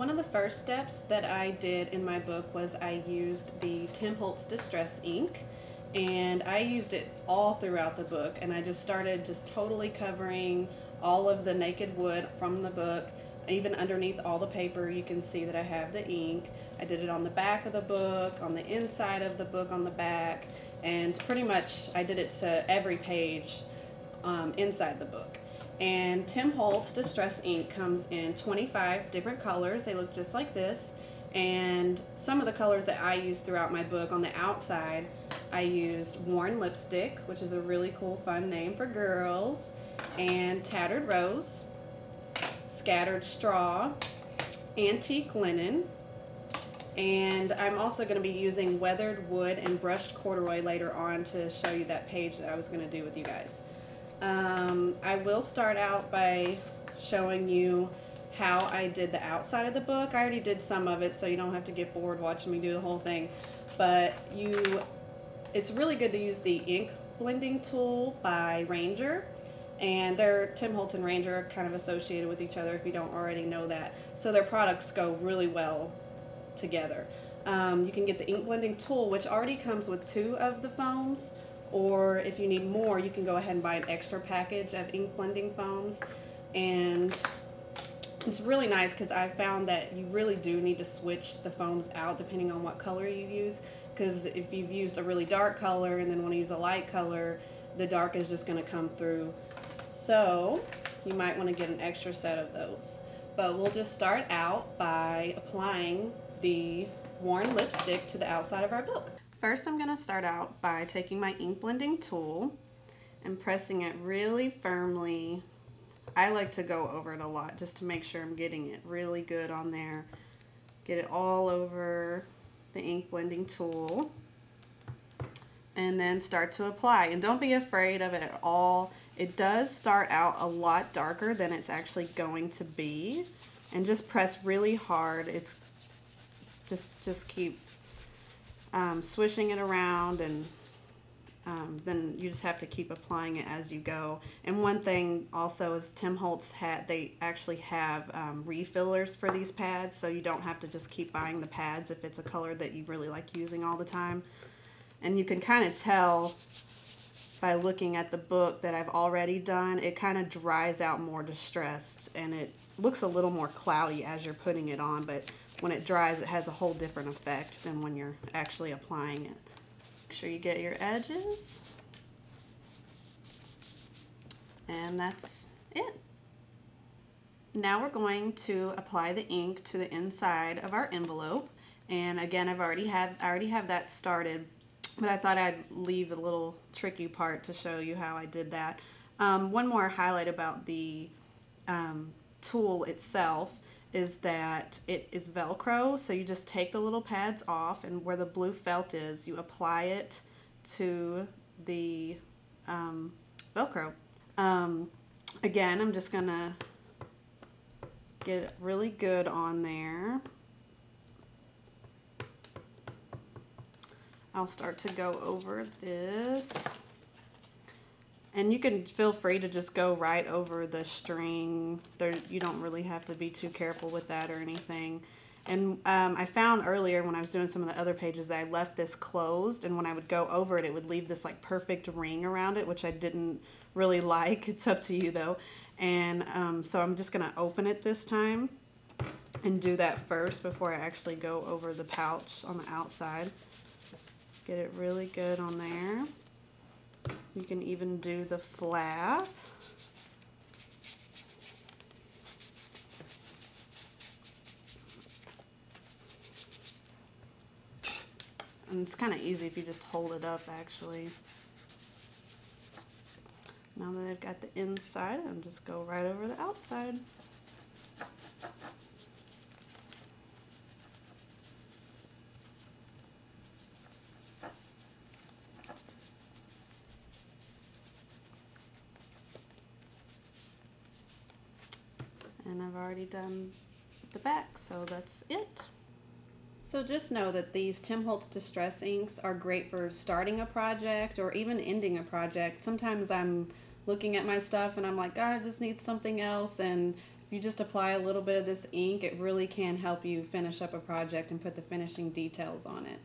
One of the first steps that I did in my book was I used the Holtz Distress ink, and I used it all throughout the book, and I just started just totally covering all of the naked wood from the book. Even underneath all the paper you can see that I have the ink. I did it on the back of the book, on the inside of the book on the back, and pretty much I did it to every page inside the book. And Holtz Distress ink comes in 25 different colors. They look just like this. And some of the colors that I use throughout my book, on the outside, I used Worn Lipstick, which is a really cool, fun name for girls, and Tattered Rose, Scattered Straw, Antique Linen, and I'm also going to be using Weathered Wood and Brushed Corduroy later on to show you that page that I was going to do with you guys. I will start out by showing you how I did the outside of the book. I already did some of it, so you don't have to get bored watching me do the whole thing. But it's really good to use the ink blending tool by Ranger. And Holtz and Ranger are kind of associated with each other if you don't already know that. So their products go really well together. You can get the ink blending tool, which already comes with 2 of the foams. Or if you need more, you can go ahead and buy an extra package of ink blending foams. And it's really nice because I found that you really do need to switch the foams out depending on what color you use. Because if you've used a really dark color and then want to use a light color, the dark is just going to come through. So you might want to get an extra set of those. But we'll just start out by applying the Worn Lipstick to the outside of our book. First, I'm going to start out by taking my ink blending tool and pressing it really firmly. I like to go over it a lot just to make sure I'm getting it really good on there. Get it all over the ink blending tool. And then start to apply. And don't be afraid of it at all. It does start out a lot darker than it's actually going to be. And just press really hard. It's just keep swishing it around, and then you just have to keep applying it as you go. And one thing also is Holtz they actually have refillers for these pads, so you don't have to just keep buying the pads if it's a color that you really like using all the time. And you can kind of tell by looking at the book that I've already done, it kind of dries out more distressed, and it looks a little more cloudy as you're putting it on, but when it dries, it has a whole different effect than when you're actually applying it. Make sure you get your edges. And that's it. Now we're going to apply the ink to the inside of our envelope. And again, I already have that started, but I thought I'd leave a little tricky part to show you how I did that. One more highlight about the tool itself is that it is Velcro, so you just take the little pads off, and where the blue felt is, you apply it to the Velcro. Again, I'm just gonna get it really good on there. I'll start to go over this. And you can feel free to just go right over the string. You don't really have to be too careful with that or anything. And I found earlier when I was doing some of the other pages that I left this closed, and when I would go over it, it would leave this like perfect ring around it, which I didn't really like. It's up to you though. And so I'm just gonna open it this time and do that first before I actually go over the pouch on the outside. Get it really good on there. You can even do the flap. And it's kind of easy if you just hold it up, actually. Now that I've got the inside, I'll just go right over the outside. And I've already done the back, so that's it. So just know that these Holtz Distress inks are great for starting a project or even ending a project. Sometimes I'm looking at my stuff and I'm like, God, I just need something else. And if you just apply a little bit of this ink, it really can help you finish up a project and put the finishing details on it.